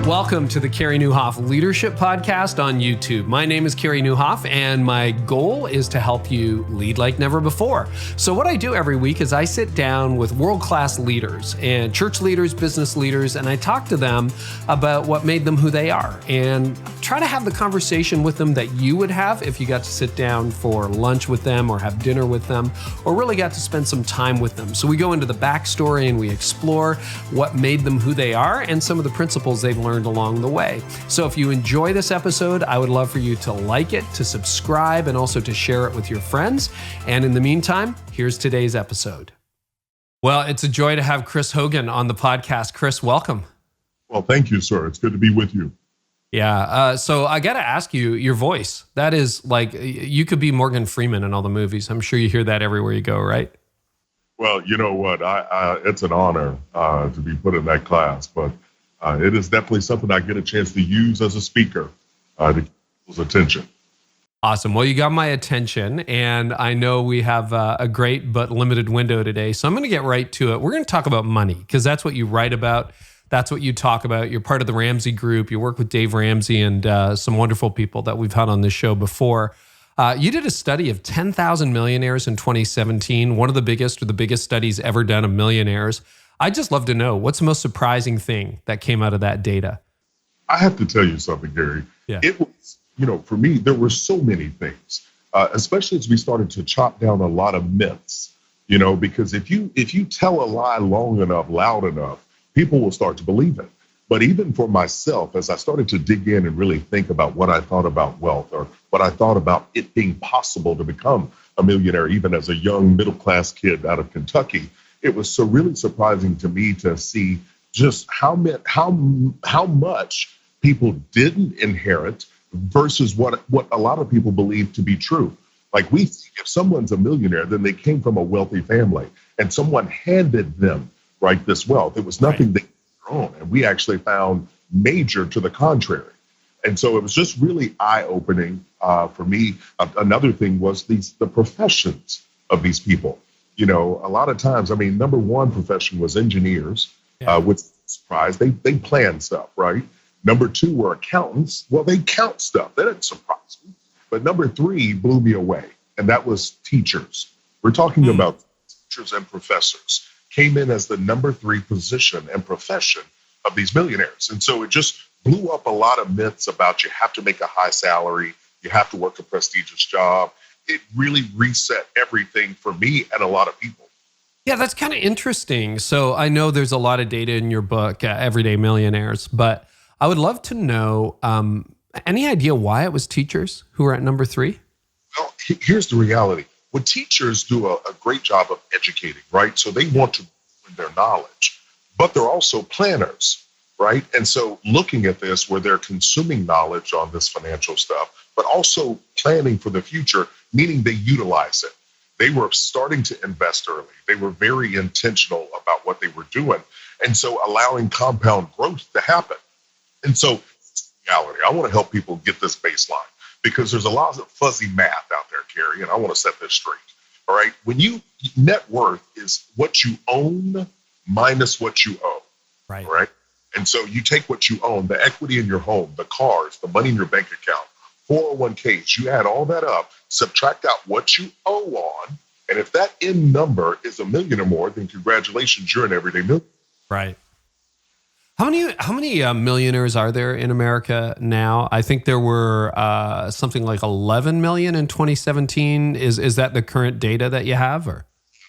Welcome to the Carey Nieuwhof Leadership Podcast on YouTube. My name is Carey Nieuwhof, and my goal is to help you lead like never before. So what I do every week is I sit down with world-class leaders and church leaders, business leaders, and I talk to them about what made them who they are and try to have the conversation with them that you would have if you got to sit down for lunch with them or have dinner with them or really got to spend some time with them. So we go into the backstory and we explore what made them who they are and some of the principles they've learned along the way. So if you enjoy this episode, I would love for you to like it, to subscribe, and also to share it with your friends. And in the meantime, here's today's episode. Well, it's a joy to have Chris Hogan on the podcast. Chris, welcome. Well, thank you, sir. It's good to be with you. Yeah. So I got to ask you, your voice, that is like, you could be Morgan Freeman in all the movies. I'm sure you hear that everywhere you go, right? Well, you know what? It's an honor to be put in that class, but it is definitely something I get a chance to use as a speaker to get people's attention. Awesome. Well, you got my attention, and I know we have a great but limited window today. So I'm going to get right to it. We're going to talk about money because that's what you write about. That's what you talk about. You're part of the Ramsey Group. You work with Dave Ramsey and some wonderful people that we've had on this show before. You did a study of 10,000 millionaires in 2017, one of the biggest studies ever done of millionaires. I'd just love to know, what's the most surprising thing that came out of that data? I have to tell you something, Gary. Yeah. It was, for me, there were so many things, especially as we started to chop down a lot of myths, because if you tell a lie long enough, loud enough, people will start to believe it. But even for myself, as I started to dig in and really think about what I thought about wealth or what I thought about it being possible to become a millionaire, even as a young middle-class kid out of Kentucky, it was so really surprising to me to see just how much people didn't inherit versus what a lot of people believe to be true. Like we think if someone's a millionaire, then they came from a wealthy family and someone handed them this wealth. It was nothing they did their own. And we actually found major to the contrary. And so it was just really eye-opening for me. Another thing was the professions of these people. A lot of times, number one profession was engineers, which surprised. They plan stuff, right? Number two were accountants. Well, they count stuff. That didn't surprise me. But number three blew me away, and that was teachers. We're talking about teachers and professors came in as the number three position and profession of these millionaires. And so it just blew up a lot of myths about you have to make a high salary, you have to work a prestigious job. It really reset everything for me and a lot of people. Yeah, that's kind of interesting. So I know there's a lot of data in your book, Everyday Millionaires, but I would love to know, any idea why it was teachers who were at number three? Well, here's the reality. Well, teachers do a great job of educating, right? So they want to learn their knowledge, but they're also planners, right? And so looking at this where they're consuming knowledge on this financial stuff, but also planning for the future, meaning they utilize it. They were starting to invest early. They were very intentional about what they were doing. And so allowing compound growth to happen. And so it's reality. I want to help people get this baseline because there's a lot of fuzzy math out there, Carey, and I want to set this straight. All right. Net worth is what you own minus what you owe. Right. All right. And so you take what you own, the equity in your home, the cars, the money in your bank account, 401ks, you add all that up, subtract out what you owe on. And if that end number is $1 million or more, then congratulations, you're an everyday millionaire. Right. How many millionaires are there in America now? I think there were something like 11 million in 2017. Is that the current data that you have? Or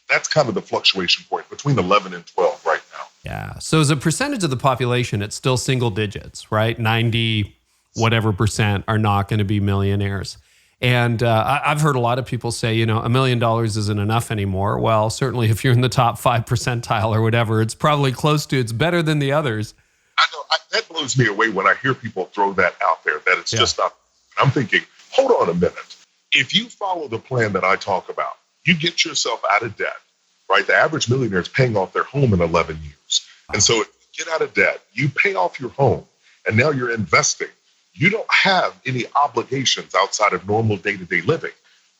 that's kind of the fluctuation point between 11 and 12 right now. Yeah. So as a percentage of the population, it's still single digits, right? 90 whatever percent are not going to be millionaires. And I've heard a lot of people say, $1 million isn't enough anymore. Well, certainly if you're in the top 5 percentile or whatever, it's probably close to, it's better than the others. I know that blows me away when I hear people throw that out there, that it's just not. I'm thinking, hold on a minute. If you follow the plan that I talk about, you get yourself out of debt, right? The average millionaire is paying off their home in 11 years. And so if you get out of debt, you pay off your home, and now you're investing. You don't have any obligations outside of normal day-to-day living.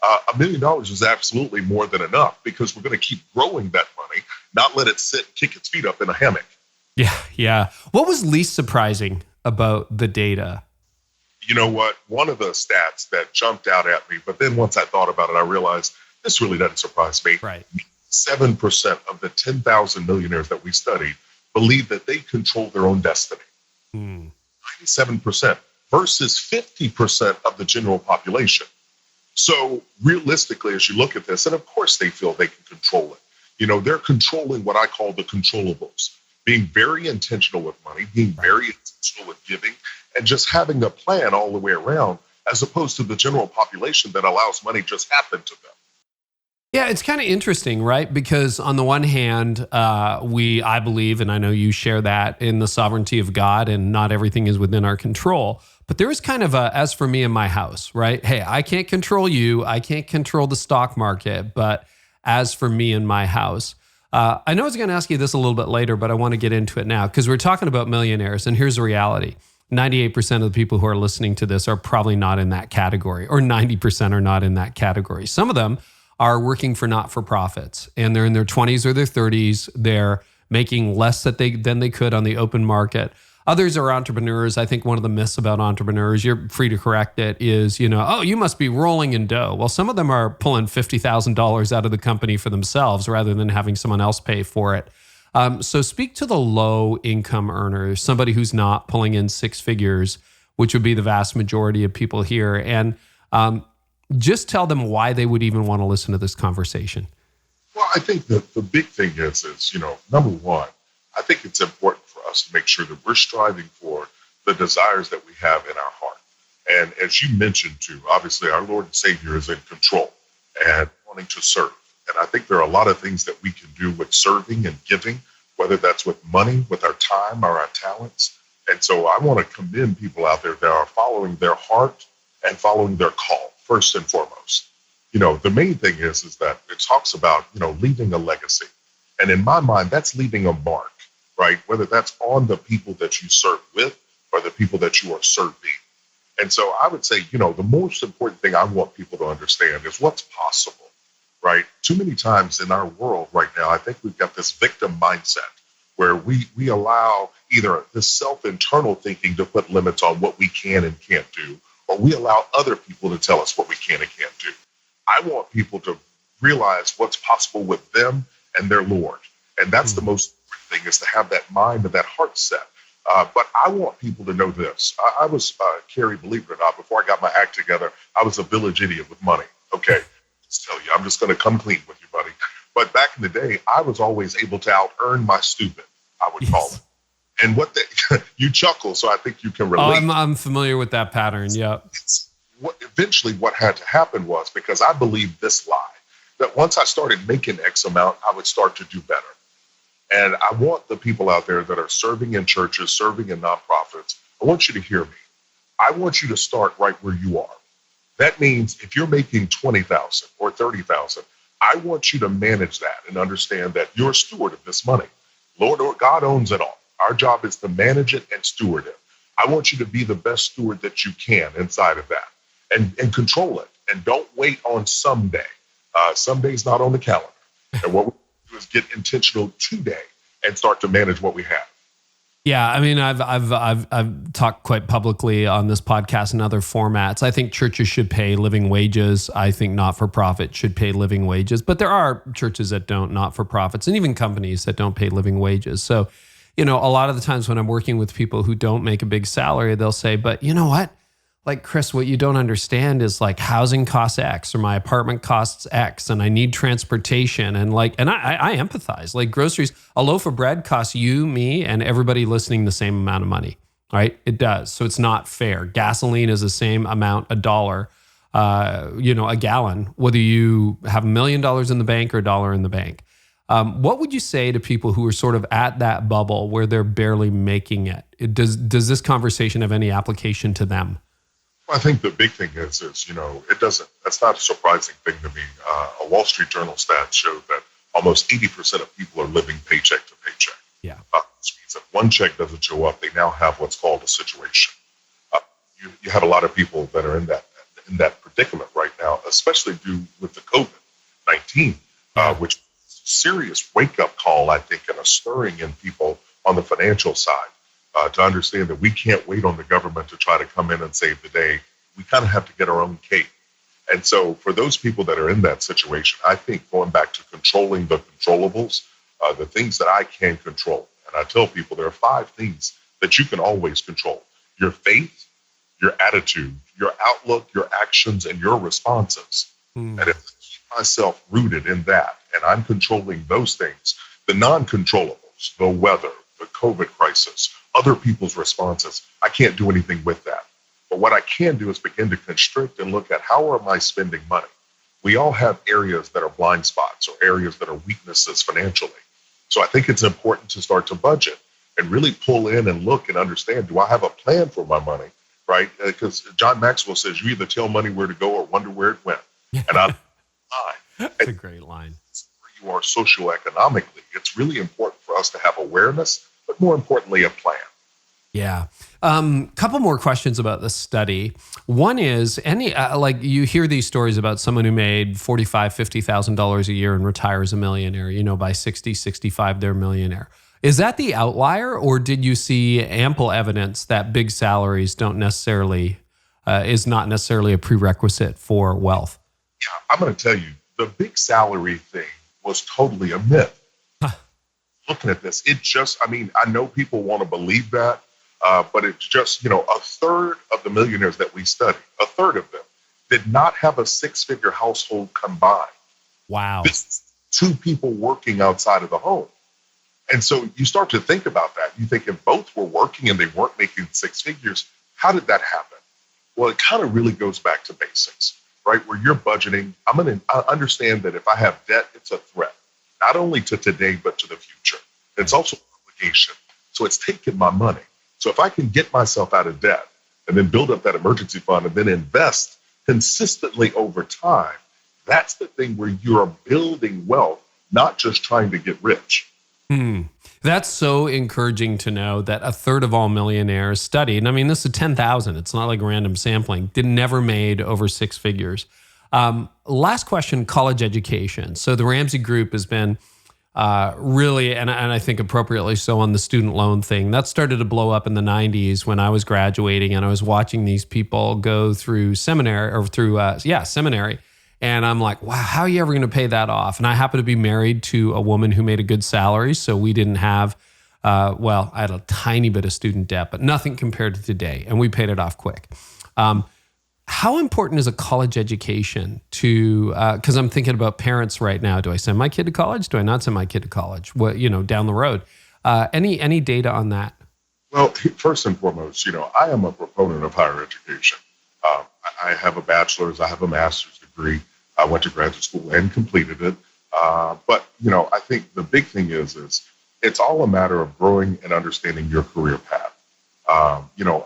$1 million is absolutely more than enough because we're going to keep growing that money, not let it sit and kick its feet up in a hammock. Yeah. What was least surprising about the data? You know what? One of the stats that jumped out at me, but then once I thought about it, I realized this really doesn't surprise me. Right. 7% of the 10,000 millionaires that we studied believe that they control their own destiny. 97% versus 50% of the general population. So realistically, as you look at this, and of course they feel they can control it. You know, they're controlling what I call the controllables, being very intentional with money, being very intentional with giving, and just having a plan all the way around, as opposed to the general population that allows money just happen to them. Yeah, it's kind of interesting, right? Because on the one hand, I believe, and I know you share that, in the sovereignty of God, and not everything is within our control. But there is kind of a, as for me in my house, right? Hey, I can't control you. I can't control the stock market. But as for me in my house, I know I was going to ask you this a little bit later, but I want to get into it now because we're talking about millionaires. And here's the reality. 98% of the people who are listening to this are probably not in that category, or 90% are not in that category. Some of them are working for not-for-profits, and they're in their 20s or their 30s. They're making less than they could on the open market. Others are entrepreneurs. I think one of the myths about entrepreneurs, you're free to correct it, is, oh, you must be rolling in dough. Well, some of them are pulling $50,000 out of the company for themselves rather than having someone else pay for it. So speak to the low income earner, somebody who's not pulling in six figures, which would be the vast majority of people here. And just tell them why they would even want to listen to this conversation. Well, I think that the big thing is, number one, I think it's important for us to make sure that we're striving for the desires that we have in our heart. And as you mentioned too, obviously our Lord and Savior is in control and wanting to serve. And I think there are a lot of things that we can do with serving and giving, whether that's with money, with our time, or our talents. And so I want to commend people out there that are following their heart and following their call, first and foremost. The main thing is that it talks about, leaving a legacy. And in my mind, that's leaving a mark, right? Whether that's on the people that you serve with or the people that you are serving. And so I would say, the most important thing I want people to understand is what's possible, right? Too many times in our world right now, I think we've got this victim mindset where we allow either this self-internal thinking to put limits on what we can and can't do, or we allow other people to tell us what we can and can't do. I want people to realize what's possible with them and their Lord. And that's the most important thing, is to have that mind and that heart set. But I want people to know this. I was, Carey, believe it or not, before I got my act together, I was a village idiot with money. Okay, just tell you, I'm just going to come clean with you, buddy. But back in the day, I was always able to out-earn my stupid, I would call it. And you chuckle, so I think you can relate. I'm familiar with that pattern, yeah. Eventually what had to happen was, because I believed this lie, that once I started making X amount, I would start to do better. And I want the people out there that are serving in churches, serving in nonprofits, I want you to hear me. I want you to start right where you are. That means if you're making $20,000 or $30,000, I want you to manage that and understand that you're a steward of this money. Lord or God owns it all. Our job is to manage it and steward it. I want you to be the best steward that you can inside of that, and control it. And don't wait on someday. Someday's not on the calendar. And what we do is get intentional today and start to manage what we have. Yeah, I mean, I've talked quite publicly on this podcast and other formats. I think churches should pay living wages. I think not-for-profit should pay living wages. But there are churches that don't, not-for-profits, and even companies that don't pay living wages. So, a lot of the times when I'm working with people who don't make a big salary, they'll say, but you know what? Like, Chris, what you don't understand is like housing costs X, or my apartment costs X, and I need transportation. And I empathize. Like groceries, a loaf of bread costs you, me, and everybody listening the same amount of money, right? It does. So it's not fair. Gasoline is the same amount, $1, a gallon, whether you have $1 million in the bank or $1 in the bank. What would you say to people who are sort of at that bubble where they're barely making it? Does this conversation have any application to them? I think the big thing is that's not a surprising thing to me. A Wall Street Journal stat showed that almost 80% of people are living paycheck to paycheck. Yeah. Which means if one check doesn't show up, they now have what's called a situation. You have a lot of people that are in that predicament right now, especially due with the COVID-19, which is a serious wake-up call, I think, and a stirring in people on the financial side. to understand that we can't wait on the government to try to come in and save the day. We kind of have to get our own cake. And so for those people that are in that situation, I think going back to controlling the controllables, the things that I can control. And I tell people there are 5 things that you can always control: your faith, your attitude, your outlook, your actions, and your responses. And if I keep myself rooted in that, and I'm controlling those things, the non-controllables, the weather, the COVID crisis, other people's responses, I can't do anything with that. But what I can do is begin to constrict and look at how am I spending money? We all have areas that are blind spots or areas that are weaknesses financially. So I think it's important to start to budget and really pull in and look and understand, do I have a plan for my money, right? Because John Maxwell says you either tell money where to go or wonder where it went. And That's a great line. Where you are socioeconomically, it's really important for us to have awareness, but more importantly, a plan. Yeah. Couple more questions about the study. One is, like you hear these stories about someone who made $45,000, $50,000 a year and retires a millionaire, by 60, 65, they're a millionaire. Is that the outlier, or did you see ample evidence that big salaries is not necessarily a prerequisite for wealth? Yeah, I'm going to tell you, the big salary thing was totally a myth. Looking at this, I know people want to believe that. But it's just, a third of the millionaires that we studied, a third of them did not have a 6-figure household combined. Wow. This is 2 people working outside of the home. And so you start to think about that. You think if both were working and they weren't making 6 figures, how did that happen? Well, it kind of really goes back to basics, right? Where you're budgeting. I understand that if I have debt, it's a threat, not only to today, but to the future. It's also an obligation. So it's taking my money. So if I can get myself out of debt and then build up that emergency fund and then invest consistently over time, that's the thing where you're building wealth, not just trying to get rich. That's so encouraging to know that a third of all millionaires studied, and I mean, this is 10,000. It's not like random sampling, never made over 6 figures. Last question, college education. So the Ramsey Group has been really, and I think appropriately so, on the student loan thing. That started to blow up in the 90s when I was graduating and I was watching these people go through seminary. And I'm like, wow, how are you ever going to pay that off? And I happen to be married to a woman who made a good salary. So we didn't have, I had a tiny bit of student debt, but nothing compared to today. And we paid it off quick. How important is a college education to, because I'm thinking about parents right now. Do I send my kid to college? Do I not send my kid to college? Down the road. Any data on that? Well, first and foremost, I am a proponent of higher education. I have a bachelor's, I have a master's degree. I went to graduate school and completed it. But I think the big thing is it's all a matter of growing and understanding your career path.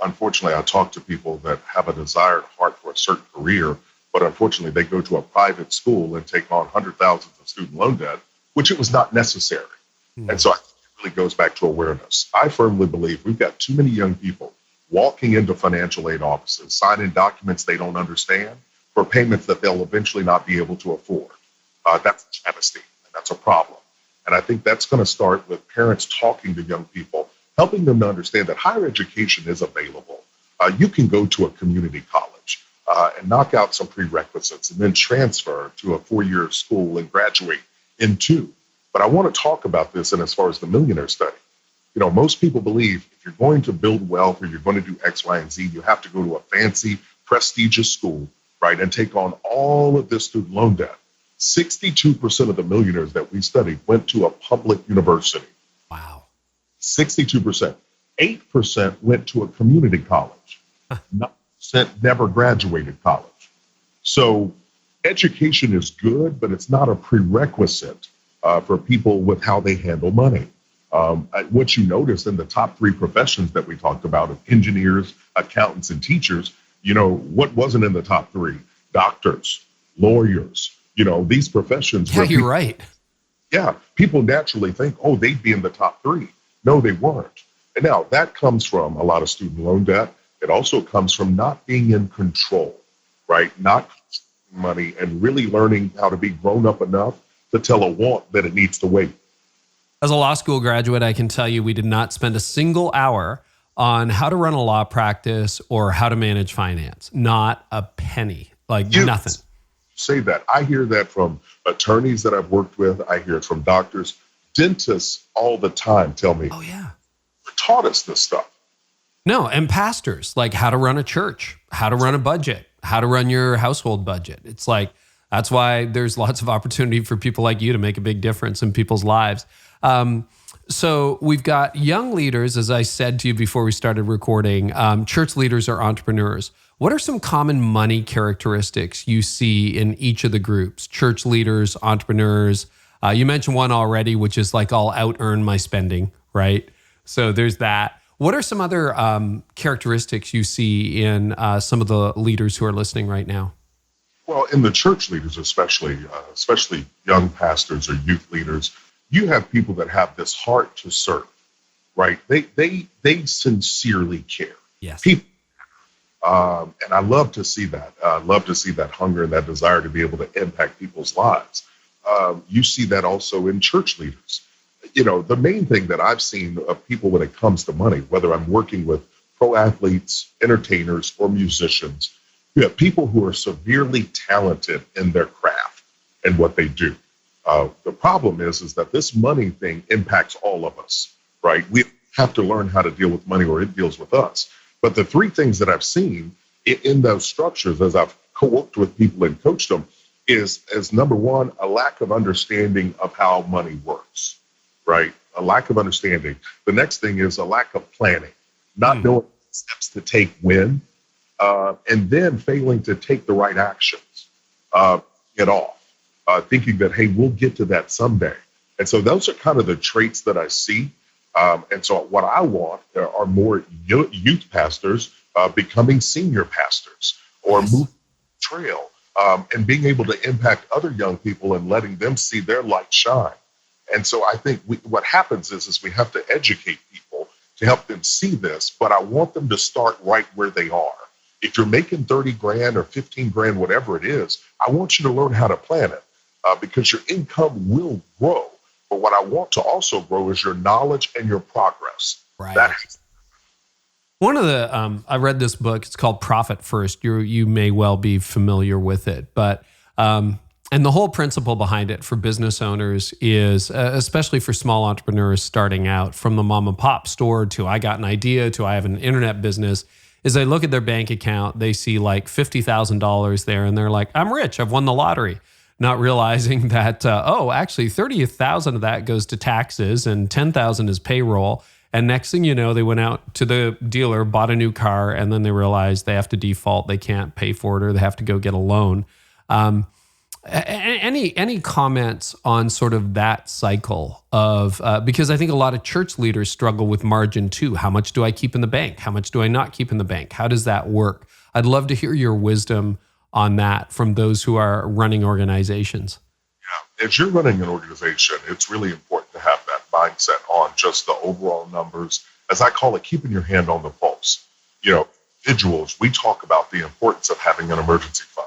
Unfortunately, I talk to people that have a desired heart for a certain career, but unfortunately, they go to a private school and take on hundreds of student loan debt, which it was not necessary. And so I think it really goes back to awareness. I firmly believe we've got too many young people walking into financial aid offices, signing documents they don't understand for payments that they'll eventually not be able to afford. That's a travesty, and that's a problem. And I think that's going to start with parents talking to young people, helping them to understand that higher education is available. You can go to a community college and knock out some prerequisites and then transfer to a 4-year school and graduate in 2. But I want to talk about this, and as far as the Millionaire study, most people believe if you're going to build wealth or you're going to do X, Y, and Z, you have to go to a fancy, prestigious school, right, and take on all of this student loan debt. 62% of the millionaires that we studied went to a public university. Wow. 62%. 8% went to a community college. 9% never graduated college. So education is good, but it's not a prerequisite for people with how they handle money. What you notice in the top 3 professions that we talked about of engineers, accountants, and teachers, what wasn't in the top 3? Doctors, lawyers, these professions. Yeah, you're right. Yeah, people naturally think, they'd be in the top 3. No, they weren't. And now that comes from a lot of student loan debt. It also comes from not being in control, right? Not money and really learning how to be grown up enough to tell a want that it needs to wait. As a law school graduate, I can tell you we did not spend a single hour on how to run a law practice or how to manage finance. Not a penny, like nothing. Say that. I hear that from attorneys that I've worked with. I hear it from doctors, dentists all the time tell me, oh yeah, taught us this stuff. No, and pastors, like how to run a church, how to run a budget, how to run your household budget. It's like, that's why there's lots of opportunity for people like you to make a big difference in people's lives. So we've got young leaders, as I said to you before we started recording, church leaders or entrepreneurs. What are some common money characteristics you see in each of the groups? Church leaders, entrepreneurs. You mentioned one already, which is like, I'll out-earn my spending, right? So there's that. What are some other characteristics you see in some of the leaders who are listening right now? Well, in the church leaders, especially young pastors or youth leaders, you have people that have this heart to serve, right? They sincerely care. Yes. People, and I love to see that. I love to see that hunger and that desire to be able to impact people's lives. You see that also in church leaders. You know, the main thing that I've seen of people when it comes to money, whether I'm working with pro athletes, entertainers, or musicians, you have people who are severely talented in their craft and what they do. The problem is that this money thing impacts all of us, right? We have to learn how to deal with money or it deals with us. But the three things that I've seen in those structures as I've worked with people and coached them is number one, a lack of understanding of how money works, right? A lack of understanding. The next thing is a lack of planning, not knowing steps to take when, and then failing to take the right actions, get off, thinking that, hey, we'll get to that someday. And so those are kind of the traits that I see. And so what I want are more youth pastors becoming senior pastors or moving the trail and being able to impact other young people and letting them see their light shine. And so I think what happens is we have to educate people to help them see this, but I want them to start right where they are. If you're making 30 grand or 15 grand, whatever it is, I want you to learn how to plan it because your income will grow. But what I want to also grow is your knowledge and your progress. Right. One of the, I read this book, it's called Profit First. You may well be familiar with it, but, and the whole principle behind it for business owners is, especially for small entrepreneurs starting out, from the mom and pop store to I got an idea to I have an internet business, is they look at their bank account, they see like $50,000 there and they're like, I'm rich, I've won the lottery. Not realizing that, actually 30,000 of that goes to taxes and 10,000 is payroll. And next thing you know, they went out to the dealer, bought a new car, and then they realized they have to default, they can't pay for it, or they have to go get a loan. Any comments on sort of that cycle of, because I think a lot of church leaders struggle with margin too. How much do I keep in the bank? How much do I not keep in the bank? How does that work? I'd love to hear your wisdom on that from those who are running organizations. Yeah, as you're running an organization, it's really important to have that mindset on just the overall numbers. As I call it, keeping your hand on the pulse. You know, individuals, we talk about the importance of having an emergency fund.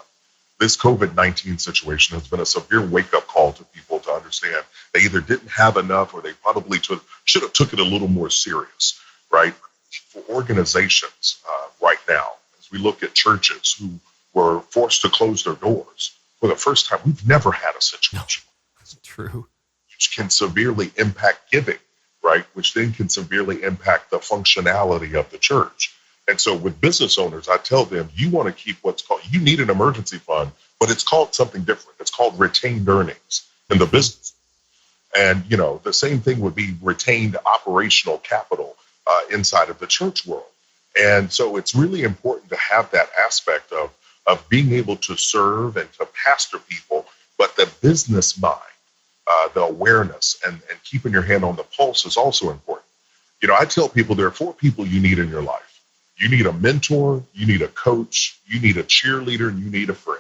This COVID-19 situation has been a severe wake-up call to people to understand they either didn't have enough or they probably should have took it a little more serious, right? For organizations right now, as we look at churches who were forced to close their doors for the first time, we've never had a situation. True. Which can severely impact giving, right? Which then can severely impact the functionality of the church. And so with business owners, I tell them, you want to keep what's called, you need an emergency fund, but it's called something different. It's called retained earnings in the business. And, you know, the same thing would be retained operational capital inside of the church world. And so it's really important to have that aspect of being able to serve and to pastor people, but the business mind, the awareness and keeping your hand on the pulse is also important. You know, I tell people there are 4 people you need in your life. You need a mentor, you need a coach, you need a cheerleader, and you need a friend.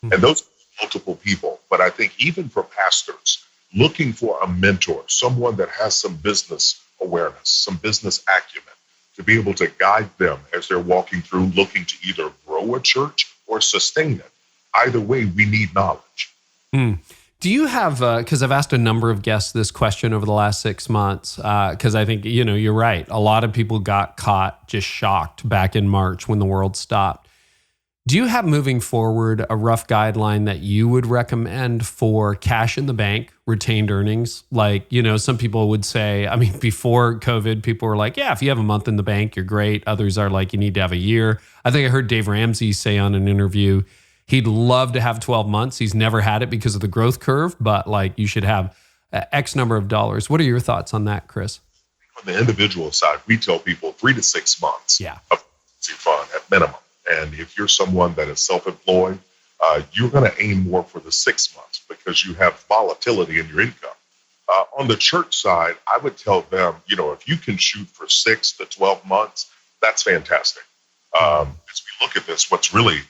Mm-hmm. And those are multiple people. But I think even for pastors, looking for a mentor, someone that has some business awareness, some business acumen, to be able to guide them as they're walking through looking to either grow a church or sustain it. Either way, we need knowledge. Do you have, because I've asked a number of guests this question over the last 6 months, because I think, you're right. A lot of people got caught just shocked back in March when the world stopped. Do you have moving forward a rough guideline that you would recommend for cash in the bank, retained earnings? Like, some people would say, before COVID, people were like, yeah, if you have a month in the bank, you're great. Others are like, you need to have a year. I think I heard Dave Ramsey say on an interview, he'd love to have 12 months. He's never had it because of the growth curve, but like you should have X number of dollars. What are your thoughts on that, Chris? On the individual side, we tell people 3 to 6 months of emergency fund at minimum. And if you're someone that is self-employed, you're going to aim more for the 6 months because you have volatility in your income. On the church side, I would tell them, if you can shoot for 6 to 12 months, that's fantastic. As we look at this, what's really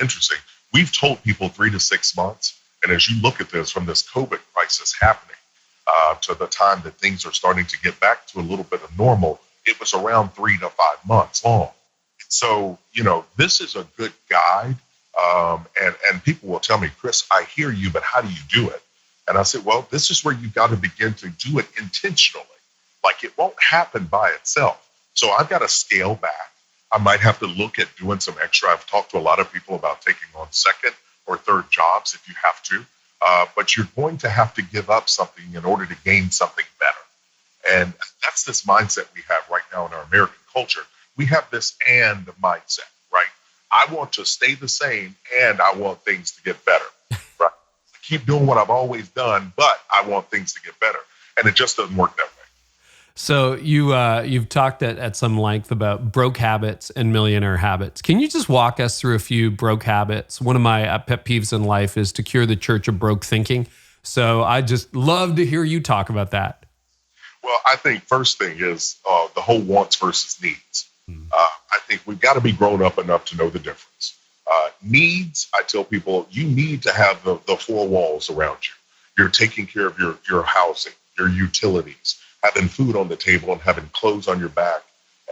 interesting, we've told people 3 to 6 months. And as you look at this from this COVID crisis happening to the time that things are starting to get back to a little bit of normal, it was around 3 to 5 months long. So, this is a good guide. And people will tell me, Chris, I hear you, but how do you do it? And I said, well, this is where you've got to begin to do it intentionally. Like it won't happen by itself. So I've got to scale back. I might have to look at doing some extra. I've talked to a lot of people about taking on second or third jobs if you have to. But you're going to have to give up something in order to gain something better. And that's this mindset we have right now in our American culture. We have this and mindset, right? I want to stay the same and I want things to get better, right? I keep doing what I've always done, but I want things to get better. And it just doesn't work that way. So you've talked at some length about broke habits and millionaire habits. Can you just walk us through a few broke habits? One of my pet peeves in life is to cure the church of broke thinking. So I just love to hear you talk about that. Well, I think first thing is the whole wants versus needs. I think we've got to be grown up enough to know the difference. Needs, I tell people, you need to have the 4 walls around you. You're taking care of your housing, your utilities, having food on the table and having clothes on your back,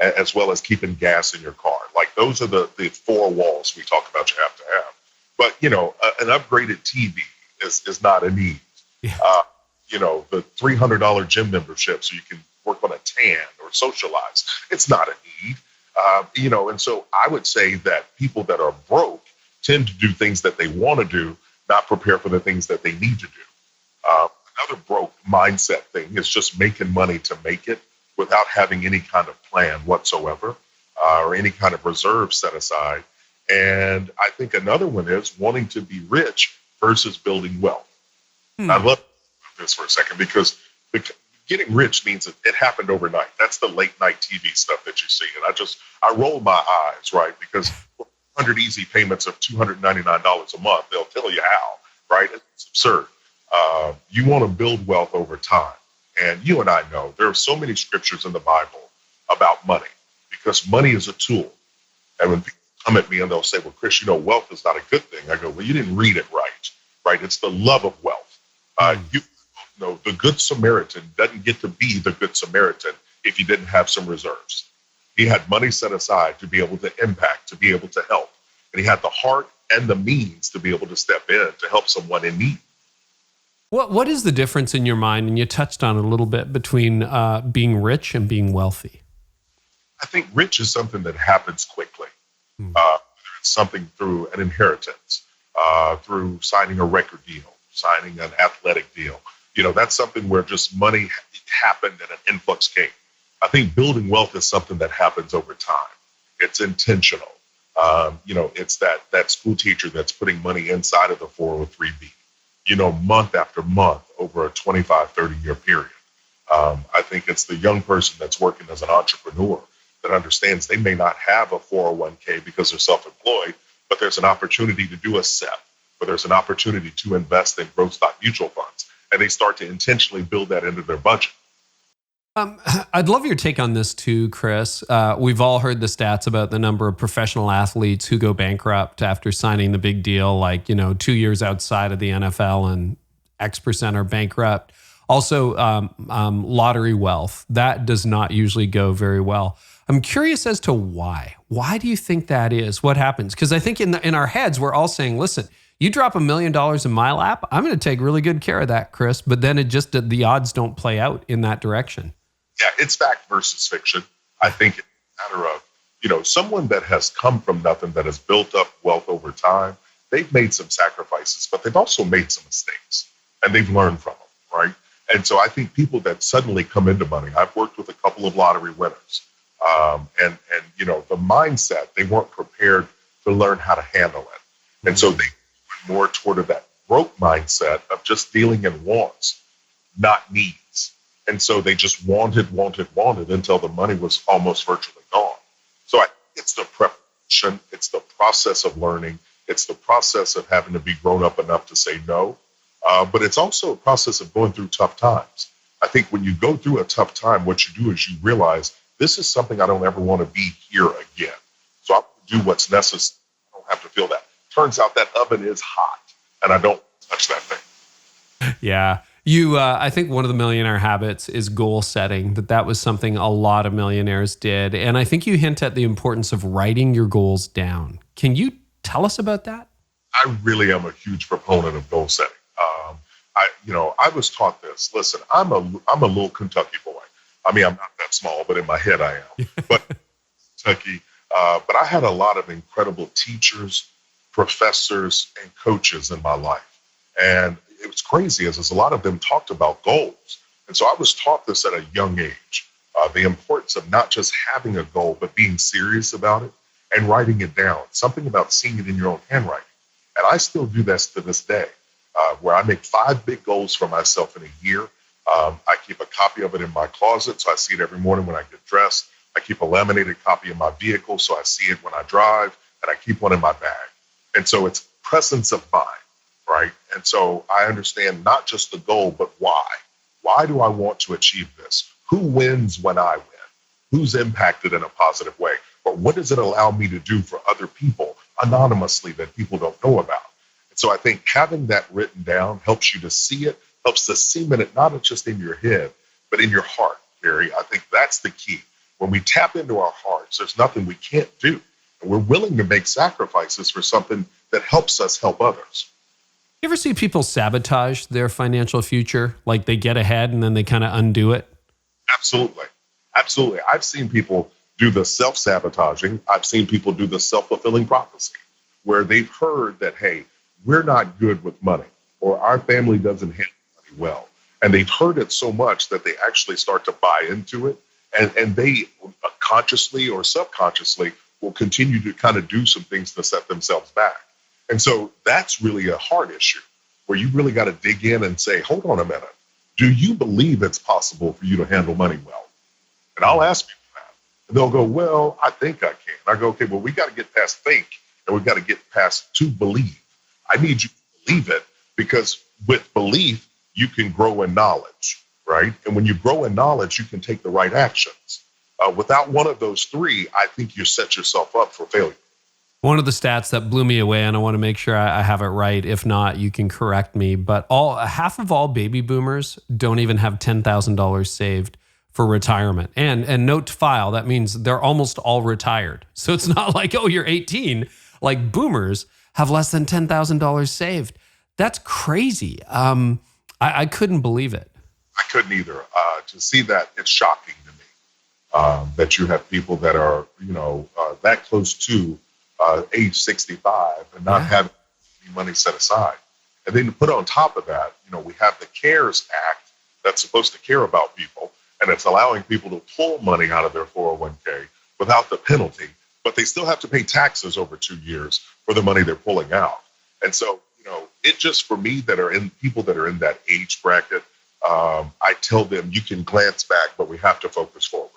as well as keeping gas in your car. Like those are the 4 walls we talk about you have to have. But, an upgraded TV is not a need. Yeah. The $300 gym membership so you can work on a tan or socialize, it's not a need. And so I would say that people that are broke tend to do things that they want to do, not prepare for the things that they need to do. Another broke mindset thing is just making money to make it without having any kind of plan whatsoever or any kind of reserve set aside. And I think another one is wanting to be rich versus building wealth. I love this for a second because getting rich means it happened overnight. That's the late night TV stuff that you see. And I roll my eyes, right? Because 100 easy payments of $299 a month, they'll tell you how, right? It's absurd. You want to build wealth over time. And you and I know there are so many scriptures in the Bible about money because money is a tool. And when people come at me and they'll say, well, Chris, wealth is not a good thing. I go, well, you didn't read it right? It's the love of wealth. The Good Samaritan doesn't get to be the Good Samaritan if he didn't have some reserves. He had money set aside to be able to impact, to be able to help. And he had the heart and the means to be able to step in to help someone in need. What is the difference in your mind, and you touched on it a little bit, between being rich and being wealthy? I think rich is something that happens quickly. It's something through an inheritance, through signing a record deal, signing an athletic deal. That's something where just money happened and an influx came. I think building wealth is something that happens over time. It's intentional. It's that school teacher that's putting money inside of the 403B, month after month over a 25, 30-year period. I think it's the young person that's working as an entrepreneur that understands they may not have a 401k because they're self-employed, but there's an opportunity to do a SEP, or there's an opportunity to invest in growth stock mutual funds. And they start to intentionally build that into their budget. I'd love your take on this too, Chris. We've all heard the stats about the number of professional athletes who go bankrupt after signing the big deal, like, 2 years outside of the NFL and X% are bankrupt. Also, lottery wealth, that does not usually go very well. I'm curious as to why. Why do you think that is? What happens? Because I think in our heads, we're all saying, listen, You drop $1 million in my lap, I'm going to take really good care of that, Chris. But then the odds don't play out in that direction. Yeah, it's fact versus fiction. I think it's a matter of, someone that has come from nothing, that has built up wealth over time, they've made some sacrifices, but they've also made some mistakes and they've learned from them, right? And so I think people that suddenly come into money, I've worked with a couple of lottery winners, and the mindset, they weren't prepared to learn how to handle it. And so they went more toward that broke mindset of just dealing in wants, not needs. And so they just wanted until the money was almost virtually gone. So it's the preparation, it's the process of learning, it's the process of having to be grown up enough to say no. But it's also a process of going through tough times. I think when you go through a tough time, what you do is you realize this is something I don't ever want to be here again. So I do what's necessary. I don't have to feel that. Turns out that oven is hot and I don't touch that thing. Yeah. I think one of the millionaire habits is goal setting, that was something a lot of millionaires did. And I think you hint at the importance of writing your goals down. Can you tell us about that? I really am a huge proponent of goal setting. I was taught this. Listen, I'm a little Kentucky boy. I mean, I'm not that small, but in my head I am. But Kentucky. But I had a lot of incredible teachers, professors, and coaches in my life. And it was crazy as a lot of them talked about goals. And so I was taught this at a young age, the importance of not just having a goal, but being serious about it and writing it down, something about seeing it in your own handwriting. And I still do this to this day, where I make 5 big goals for myself in a year. I keep a copy of it in my closet, so I see it every morning when I get dressed. I keep a laminated copy in my vehicle, so I see it when I drive, and I keep one in my bag. And so it's presence of mind, right? And so I understand not just the goal, but why. Why do I want to achieve this? Who wins when I win? Who's impacted in a positive way? Or what does it allow me to do for other people anonymously that people don't know about? And so I think having that written down helps you to see it, helps to cement it, not just in your head, but in your heart, Carey. I think that's the key. When we tap into our hearts, there's nothing we can't do. And we're willing to make sacrifices for something that helps us help others. You ever see people sabotage their financial future? Like they get ahead and then they kind of undo it? Absolutely. Absolutely. I've seen people do the self-sabotaging. I've seen people do the self-fulfilling prophecy, where they've heard that, hey, we're not good with money, or our family doesn't handle money well. And they've heard it so much that they actually start to buy into it. And they consciously or subconsciously will continue to kind of do some things to set themselves back. And so that's really a hard issue, where you really got to dig in and say, hold on a minute. Do you believe it's possible for you to handle money well? And I'll ask people that. And they'll go, well, I think I can. I go, okay, well, we got to get past think and we've got to get past to believe. I need you to believe it, because with belief, you can grow in knowledge, right? And when you grow in knowledge, you can take the right actions. Without one of those 3, I think you set yourself up for failure. One of the stats that blew me away, and I want to make sure I have it right. If not, you can correct me. But half of all baby boomers don't even have $10,000 saved for retirement. And note to file, that means they're almost all retired. So it's not like, oh, you're 18. Like boomers have less than $10,000 saved. That's crazy. I couldn't believe it. I couldn't either. To see that, it's shocking to me that you have people that are, that close to age 65 and not having any money set aside. And then to put on top of that, we have the CARES Act that's supposed to care about people, and it's allowing people to pull money out of their 401k without the penalty, but they still have to pay taxes over 2 years for the money they're pulling out. And so, it just, for me, people that are in that age bracket, I tell them you can glance back, but we have to focus forward.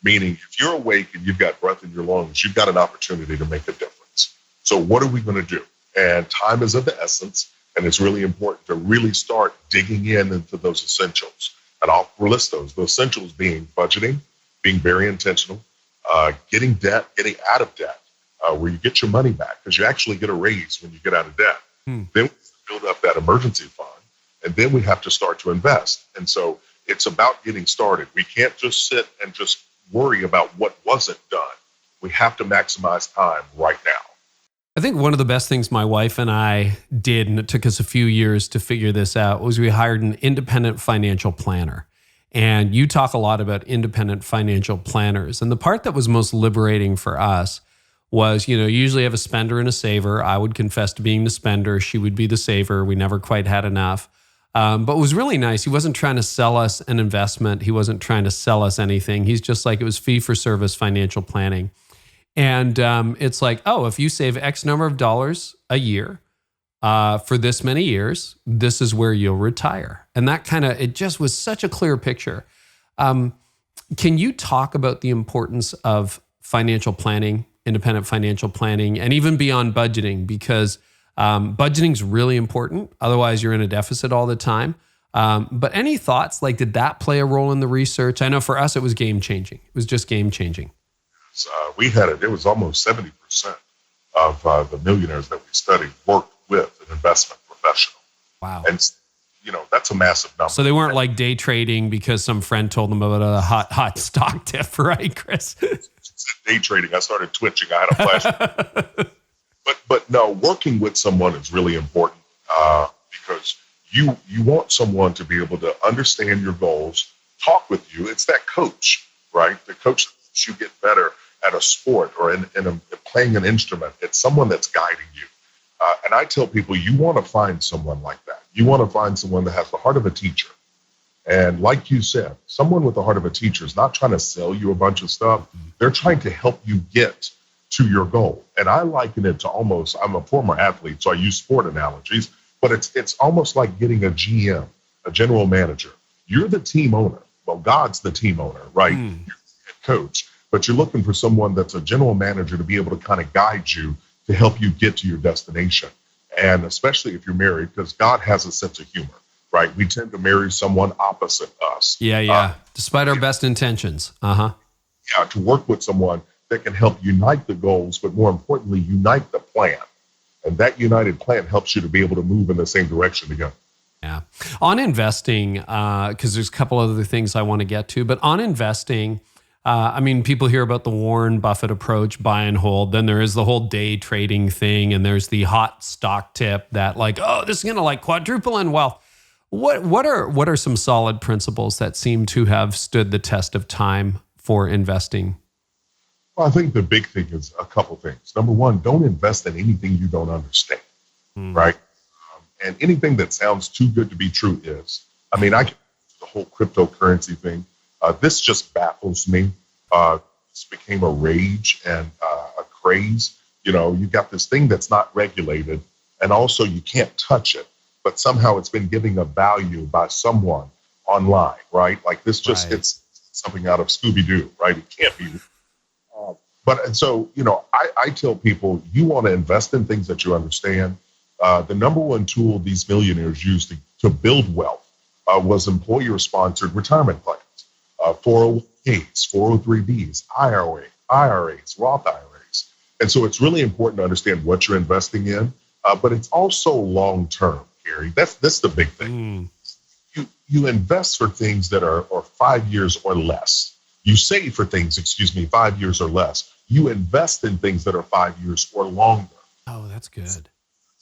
Meaning, if you're awake and you've got breath in your lungs, you've got an opportunity to make a difference. So what are we going to do? And time is of the essence, and it's really important to really start digging into those essentials. And I'll list those. The essentials being budgeting, being very intentional, getting out of debt, where you get your money back, because you actually get a raise when you get out of debt. Then we build up that emergency fund, and then we have to start to invest. And so it's about getting started. We can't just sit and just worry about what wasn't done. We have to maximize time right now. I think one of the best things my wife and I did, and it took us a few years to figure this out, was we hired an independent financial planner. And you talk a lot about independent financial planners. And the part that was most liberating for us was, you usually have a spender and a saver. I would confess to being the spender. She would be the saver. We never quite had enough. But it was really nice. He wasn't trying to sell us an investment. He wasn't trying to sell us anything. He's just like, it was fee for service financial planning. And it's like, oh, if you save X number of dollars a year for this many years, this is where you'll retire. And that it just was such a clear picture. Can you talk about the importance of financial planning, independent financial planning, and even beyond budgeting? Because budgeting is really important. Otherwise, you're in a deficit all the time. But any thoughts? Like, did that play a role in the research? I know for us, it was game changing. It was just game changing. We had it was almost 70% of the millionaires that we studied worked with an investment professional. Wow. And, that's a massitive number. So they weren't like day trading because some friend told them about a hot stock tip, right, Chris? Day trading, I started twitching. I had a flash. But no, working with someone is really important because you want someone to be able to understand your goals, talk with you. It's that coach, right? The coach that helps you get better at a sport or in playing an instrument. It's someone that's guiding you. And I tell people, you want to find someone like that. You want to find someone that has the heart of a teacher. And like you said, someone with the heart of a teacher is not trying to sell you a bunch of stuff. They're trying to help you get to your goal. And I liken it to almost, I'm a former athlete, so I use sport analogies, but it's almost like getting a GM, a general manager. You're the team owner. Well, God's the team owner, right? You're the head coach. But you're looking for someone that's a general manager to be able to kind of guide you to help you get to your destination. And especially if you're married, because God has a sense of humor, right? We tend to marry someone opposite us. Yeah. Despite our best intentions. Yeah, to work with someone that can help unite the goals, but more importantly, unite the plan. And that united plan helps you to be able to move in the same direction together. Yeah. On investing, because there's a couple other things I want to get to, but on investing, people hear about the Warren Buffett approach, buy and hold. Then there is the whole day trading thing, and there's the hot stock tip that this is going to quadruple in wealth. What are some solid principles that seem to have stood the test of time for investing? Well, I think the big thing is a couple things. Number one, don't invest in anything you don't understand, right? And anything that sounds too good to be true is. I get the whole cryptocurrency thing. This just baffles me. This became a rage and a craze. You got this thing that's not regulated, and also you can't touch it, but somehow it's been giving a value by someone online, right? Like this just, It's something out of Scooby-Doo, right? It can't be. I tell people, you want to invest in things that you understand. The number one tool these millionaires used to build wealth was employer-sponsored retirement plans. 401ks, 403bs, IRAs, Roth IRAs. And so it's really important to understand what you're investing in, but it's also long-term, Carey. That's the big thing. You invest for things that are 5 years or less. You save for things, 5 years or less. You invest in things that are 5 years or longer. Oh, that's good.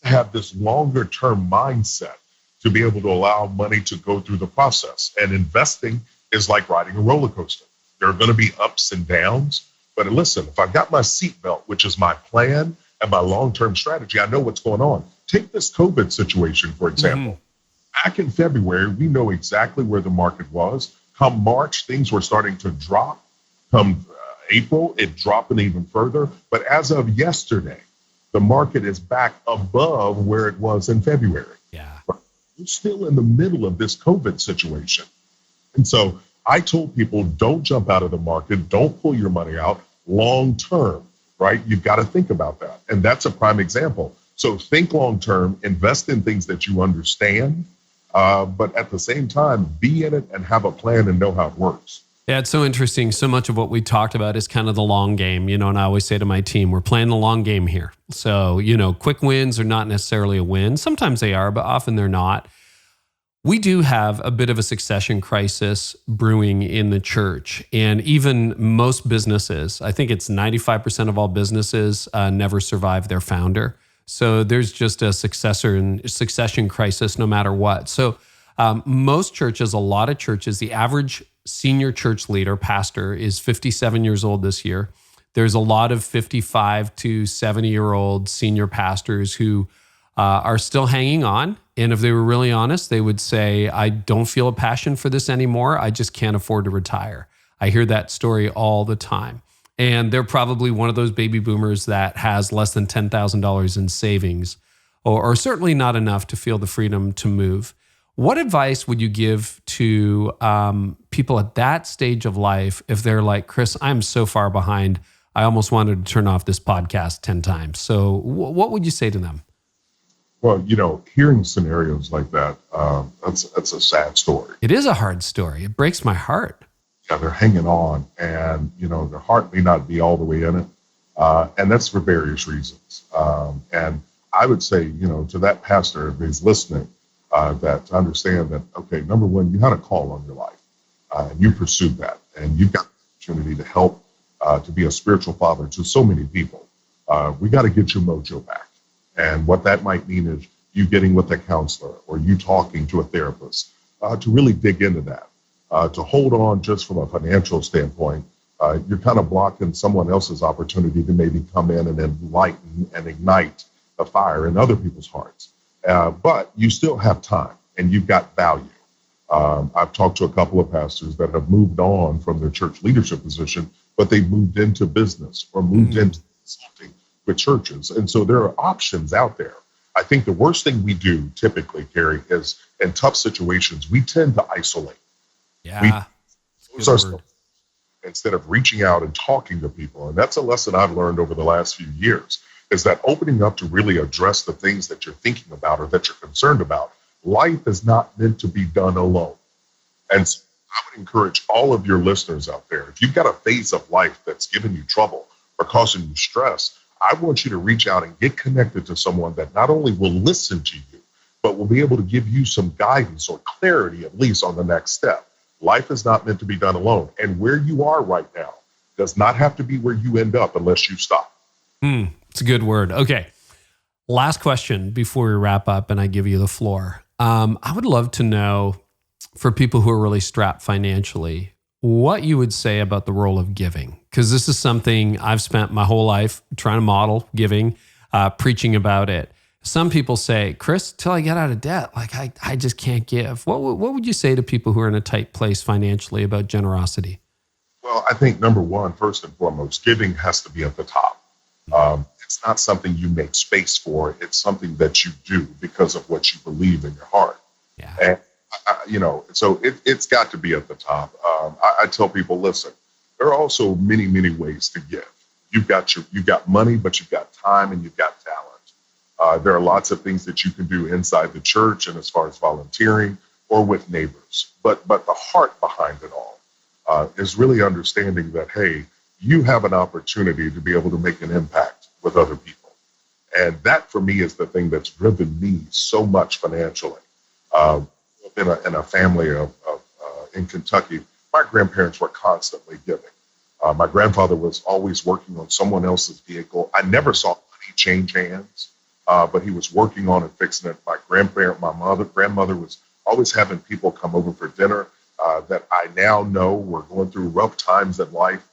Have this longer-term mindset to be able to allow money to go through the process. And investing is like riding a roller coaster. There are going to be ups and downs. But listen, if I've got my seatbelt, which is my plan and my long-term strategy, I know what's going on. Take this COVID situation, for example. Back in February, we know exactly where the market was. Come March, things were starting to drop. Come April, it dropped even further. But as of yesterday, the market is back above where it was in February. Yeah. We're still in the middle of this COVID situation. And so I told people, don't jump out of the market. Don't pull your money out long term, right? You've got to think about that. And that's a prime example. So think long term, invest in things that you understand, but at the same time, be in it and have a plan and know how it works. Yeah, it's so interesting. So much of what we talked about is kind of the long game, and I always say to my team, we're playing the long game here. So, quick wins are not necessarily a win. Sometimes they are, but often they're not. We do have a bit of a succession crisis brewing in the church, and even most businesses, I think it's 95% of all businesses never survive their founder. So there's just a succession crisis no matter what. So most churches, a lot of churches, the average senior church leader, pastor, is 57 years old this year. There's a lot of 55 to 70-year-old senior pastors who are still hanging on. And if they were really honest, they would say, I don't feel a passion for this anymore. I just can't afford to retire. I hear that story all the time. And they're probably one of those baby boomers that has less than $10,000 in savings, or certainly not enough to feel the freedom to move. What advice would you give to people at that stage of life if they're like, Chris, I'm so far behind, I almost wanted to turn off this podcast 10 times. So what would you say to them? Well, hearing scenarios like that, that's a sad story. It is a hard story. It breaks my heart. Yeah, they're hanging on, and their heart may not be all the way in it, and that's for various reasons. And I would say, to that pastor, if he's listening, that to understand that, okay, number one, you had a call on your life, and you pursued that, and you've got the opportunity to help to be a spiritual father to so many people. We got to get your mojo back. And what that might mean is you getting with a counselor or you talking to a therapist to really dig into that. To hold on just from a financial standpoint, you're kind of blocking someone else's opportunity to maybe come in and enlighten and ignite a fire in other people's hearts. But you still have time and you've got value. I've talked to a couple of pastors that have moved on from their church leadership position, but they moved into business or moved into consulting with churches. And so there are options out there. I think the worst thing we do typically, Carey, is in tough situations, we tend to isolate. Yeah. Instead of reaching out and talking to people. And that's a lesson I've learned over the last few years, is that opening up to really address the things that you're thinking about or that you're concerned about. Life is not meant to be done alone. And so I would encourage all of your listeners out there, if you've got a phase of life that's giving you trouble or causing you stress, I want you to reach out and get connected to someone that not only will listen to you, but will be able to give you some guidance or clarity, at least on the next step. Life is not meant to be done alone. And where you are right now does not have to be where you end up unless you stop. It's a good word. Okay. Last question before we wrap up and I give you the floor. I would love to know, for people who are really strapped financially, what you would say about the role of giving. Because this is something I've spent my whole life trying to model giving, preaching about it. Some people say, Chris, till I get out of debt, like I just can't give. What would you say to people who are in a tight place financially about generosity? Well, I think number one, first and foremost, giving has to be at the top. It's not something you make space for. It's something that you do because of what you believe in your heart. Yeah. And, so it's got to be at the top. I tell people, listen, there are also many, many ways to give. You've got money, but you've got time and you've got talent. There are lots of things that you can do inside the church and as far as volunteering or with neighbors. But the heart behind it all is really understanding that, hey, you have an opportunity to be able to make an impact with other people. And that, for me, is the thing that's driven me so much financially. In a family in Kentucky, my grandparents were constantly giving. My grandfather was always working on someone else's vehicle. I never saw money change hands, but he was working on and fixing it. My grandmother was always having people come over for dinner that I now know were going through rough times in life.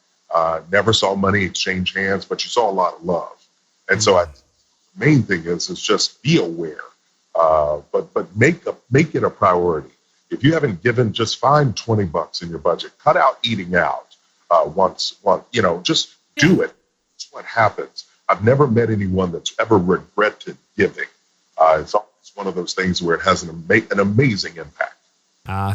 Never saw money exchange hands, but you saw a lot of love. And so the main thing is just be aware, but make it a priority. If you haven't given, just find $20 in your budget. Cut out eating out once, just do it. That's what happens. I've never met anyone that's ever regretted giving. It's always one of those things where it has an amazing impact.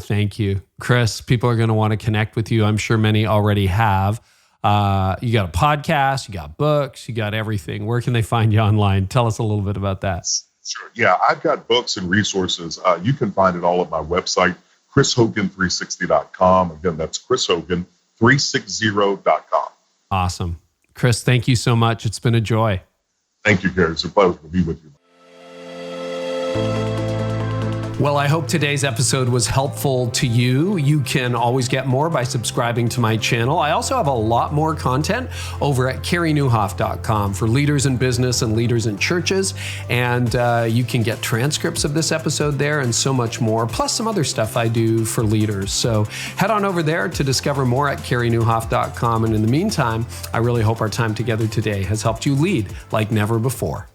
Thank you, Chris. People are going to want to connect with you. I'm sure many already have. You got a podcast, you got books, you got everything. Where can they find you online? Tell us a little bit about that. Sure. Yeah, I've got books and resources. You can find it all at my website, chrishogan360.com. Again, that's chrishogan360.com. Awesome. Chris, thank you so much. It's been a joy. Thank you, Carey. It's a pleasure to be with you. Well, I hope today's episode was helpful to you. You can always get more by subscribing to my channel. I also have a lot more content over at CareyNieuwhof.com for leaders in business and leaders in churches. And you can get transcripts of this episode there and so much more, plus some other stuff I do for leaders. So head on over there to discover more at CareyNieuwhof.com. And in the meantime, I really hope our time together today has helped you lead like never before.